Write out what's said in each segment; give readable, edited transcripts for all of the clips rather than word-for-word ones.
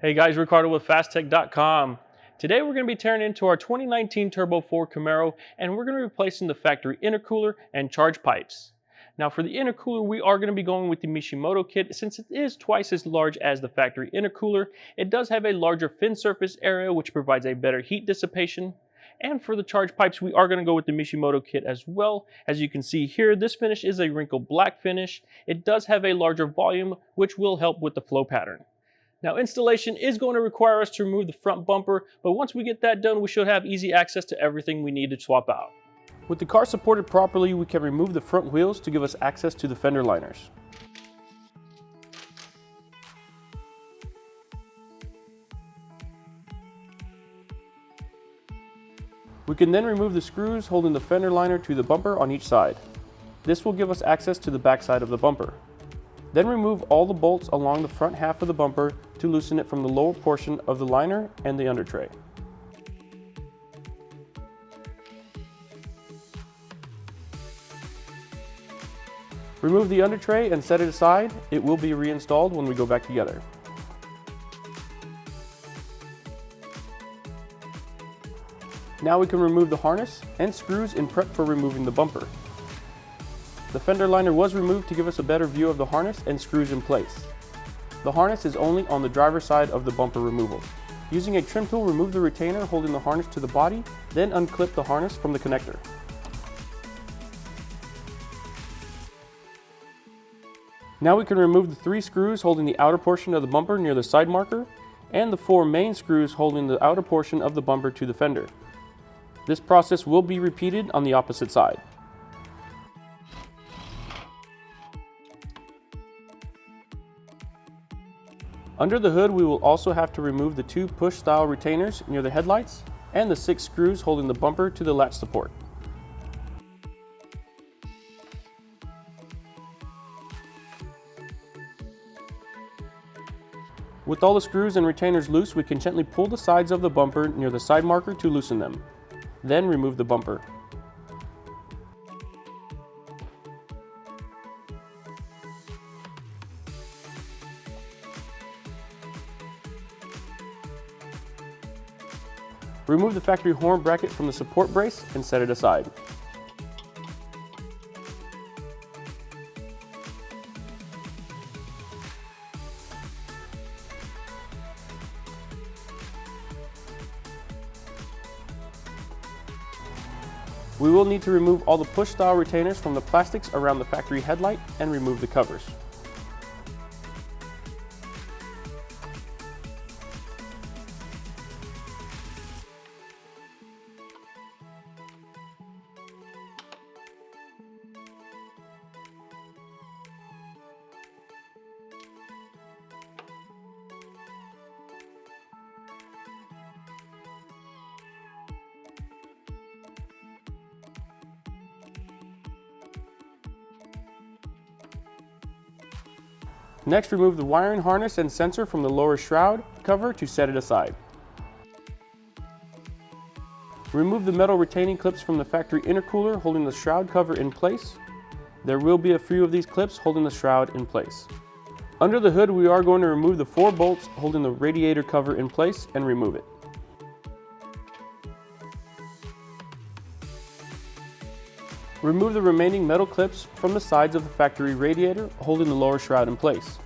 Hey guys, Ricardo with Phastek.com. Today we're going to be tearing into our 2019 Turbo 4 Camaro, and we're going to be replacing the factory intercooler and charge pipes. Now for the intercooler, we are going to be going with the Mishimoto kit. Since it is twice as large as the factory intercooler, it does have a larger fin surface area which provides a better heat dissipation. And for the charge pipes, we are going to go with the Mishimoto kit as well. As you can see here, this finish is a wrinkled black finish. It does have a larger volume, which will help with the flow pattern. Now installation is going to require us to remove the front bumper, but once we get that done, we should have easy access to everything we need to swap out. With the car supported properly, we can remove the front wheels to give us access to the fender liners. We can then remove the screws holding the fender liner to the bumper on each side. This will give us access to the back side of the bumper. Then remove all the bolts along the front half of the bumper to loosen it from the lower portion of the liner and the under tray. Remove the under tray and set it aside. It will be reinstalled when we go back together. Now we can remove the harness and screws in prep for removing the bumper. The fender liner was removed to give us a better view of the harness and screws in place. The harness is only on the driver's side of the bumper removal. Using a trim tool, remove the retainer holding the harness to the body, then unclip the harness from the connector. Now we can remove the 3 screws holding the outer portion of the bumper near the side marker, and the 4 main screws holding the outer portion of the bumper to the fender. This process will be repeated on the opposite side. Under the hood, we will also have to remove the 2 push-style retainers near the headlights and the 6 screws holding the bumper to the latch support. With all the screws and retainers loose, we can gently pull the sides of the bumper near the side marker to loosen them. Then remove the bumper. Remove the factory horn bracket from the support brace and set it aside. We will need to remove all the push-style retainers from the plastics around the factory headlight and remove the covers. Next, remove the wiring harness and sensor from the lower shroud cover to set it aside. Remove the metal retaining clips from the factory intercooler holding the shroud cover in place. There will be a few of these clips holding the shroud in place. Under the hood, we are going to remove the 4 bolts holding the radiator cover in place and remove it. Remove the remaining metal clips from the sides of the factory radiator holding the lower shroud in place.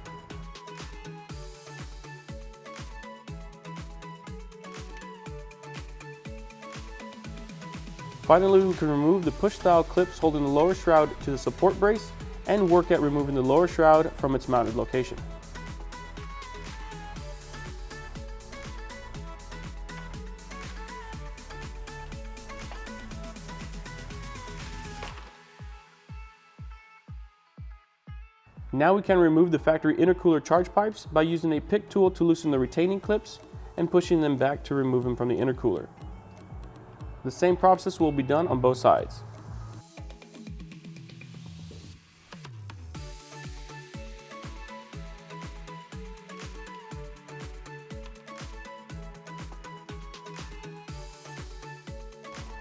Finally, we can remove the push-style clips holding the lower shroud to the support brace and work at removing the lower shroud from its mounted location. Now we can remove the factory intercooler charge pipes by using a pick tool to loosen the retaining clips and pushing them back to remove them from the intercooler. The same process will be done on both sides.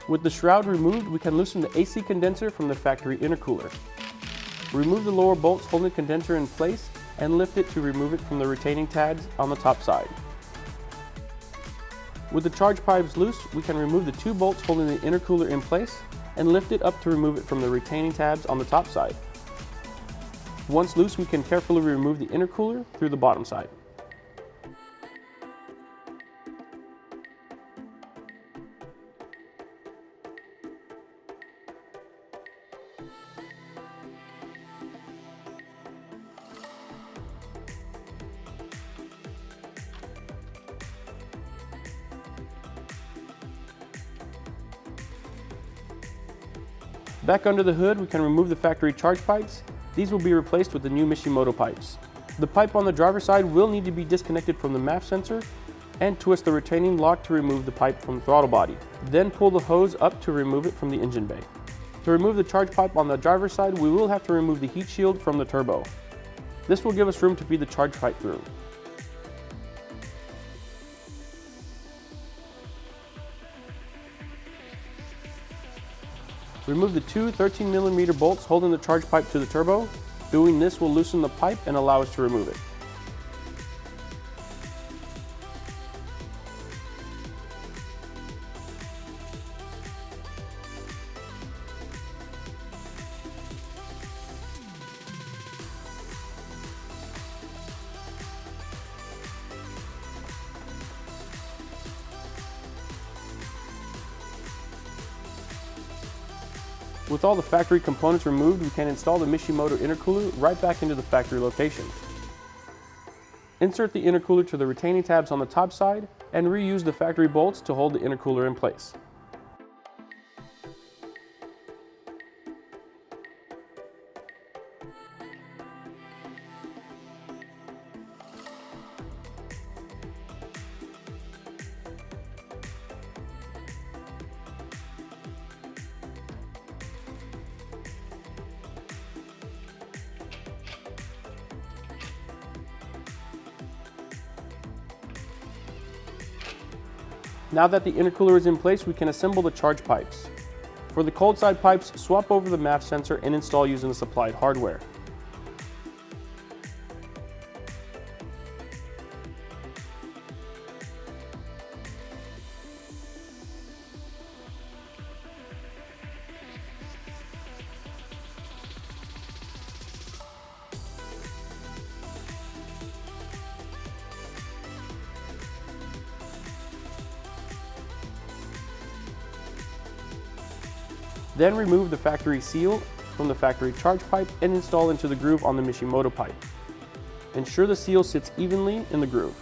With the shroud removed, we can loosen the AC condenser from the factory intercooler. Remove the lower bolts holding the condenser in place and lift it to remove it from the retaining tabs on the top side. With the charge pipes loose, we can remove the 2 bolts holding the intercooler in place and lift it up to remove it from the retaining tabs on the top side. Once loose, we can carefully remove the intercooler through the bottom side. Back under the hood, we can remove the factory charge pipes. These will be replaced with the new Mishimoto pipes. The pipe on the driver's side will need to be disconnected from the MAF sensor and twist the retaining lock to remove the pipe from the throttle body. Then pull the hose up to remove it from the engine bay. To remove the charge pipe on the driver's side, we will have to remove the heat shield from the turbo. This will give us room to feed the charge pipe through. Remove the 2 13mm bolts holding the charge pipe to the turbo. Doing this will loosen the pipe and allow us to remove it. With all the factory components removed, we can install the Mishimoto intercooler right back into the factory location. Insert the intercooler to the retaining tabs on the top side and reuse the factory bolts to hold the intercooler in place. Now that the intercooler is in place, we can assemble the charge pipes. For the cold side pipes, swap over the MAF sensor and install using the supplied hardware. Then remove the factory seal from the factory charge pipe and install into the groove on the Mishimoto pipe. Ensure the seal sits evenly in the groove.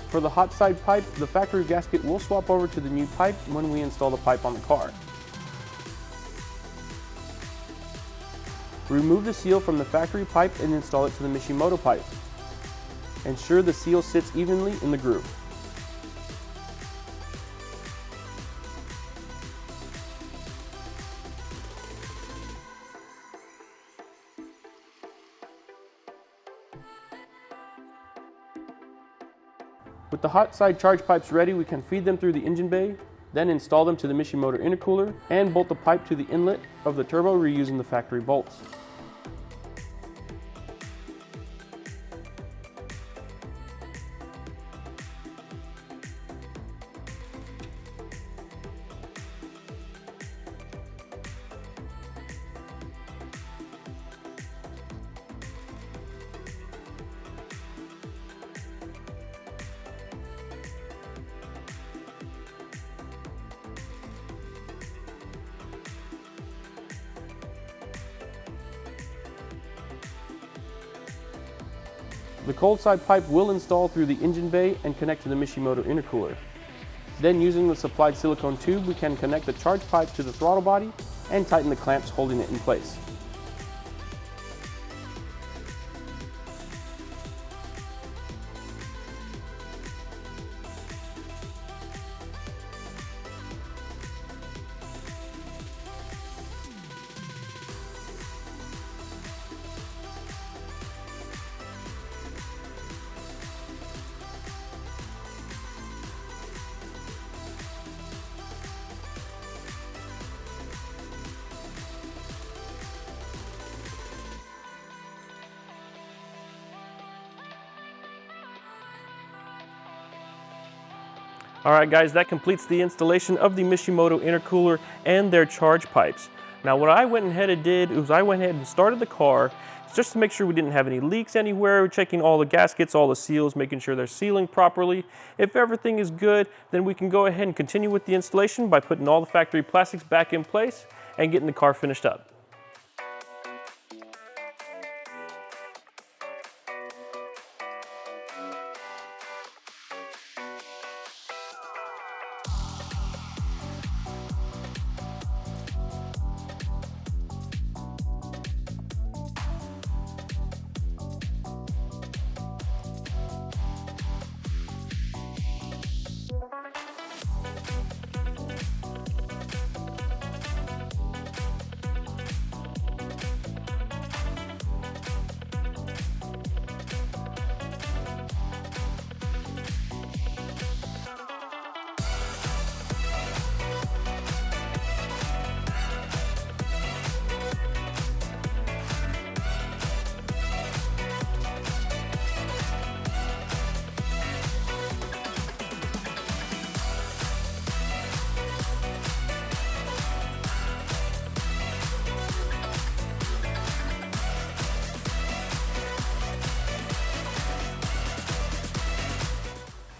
For the hot side pipe, the factory gasket will swap over to the new pipe when we install the pipe on the car. Remove the seal from the factory pipe and install it to the Mishimoto pipe. Ensure the seal sits evenly in the groove. With the hot side charge pipes ready, we can feed them through the engine bay, then install them to the Mishimoto intercooler and bolt the pipe to the inlet of the turbo reusing the factory bolts. The cold side pipe will install through the engine bay and connect to the Mishimoto intercooler. Then using the supplied silicone tube, we can connect the charge pipe to the throttle body and tighten the clamps holding it in place. All right guys, that completes the installation of the Mishimoto intercooler and their charge pipes. Now what I went ahead and did was I went ahead and started the car just to make sure we didn't have any leaks anywhere, checking all the gaskets, all the seals, making sure they're sealing properly. If everything is good, then we can go ahead and continue with the installation by putting all the factory plastics back in place and getting the car finished up.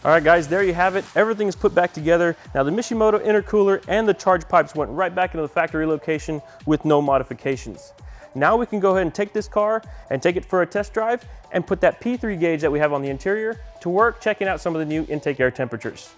All right guys, there you have it. Everything is put back together. Now the Mishimoto intercooler and the charge pipes went right back into the factory location with no modifications. Now we can go ahead and take this car and take it for a test drive and put that P3 gauge that we have on the interior to work, checking out some of the new intake air temperatures.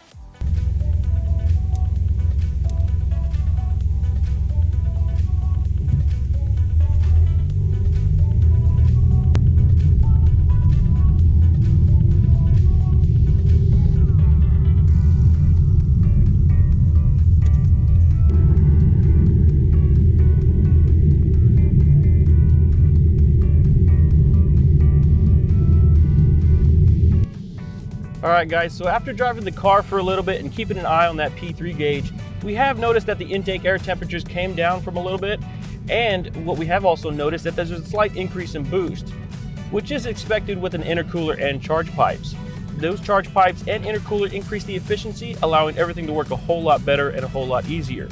All right guys, so after driving the car for a little bit and keeping an eye on that P3 gauge, we have noticed that the intake air temperatures came down from a little bit, and what we have also noticed that there's a slight increase in boost, which is expected with an intercooler and charge pipes. Those charge pipes and intercooler increase the efficiency, allowing everything to work a whole lot better and a whole lot easier.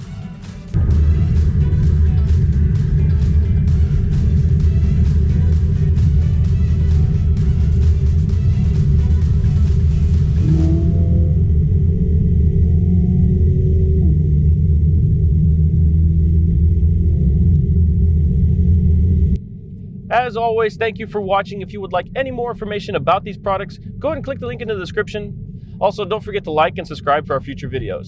As always, thank you for watching. If you would like any more information about these products, go ahead and click the link in the description. Also, don't forget to like and subscribe for our future videos.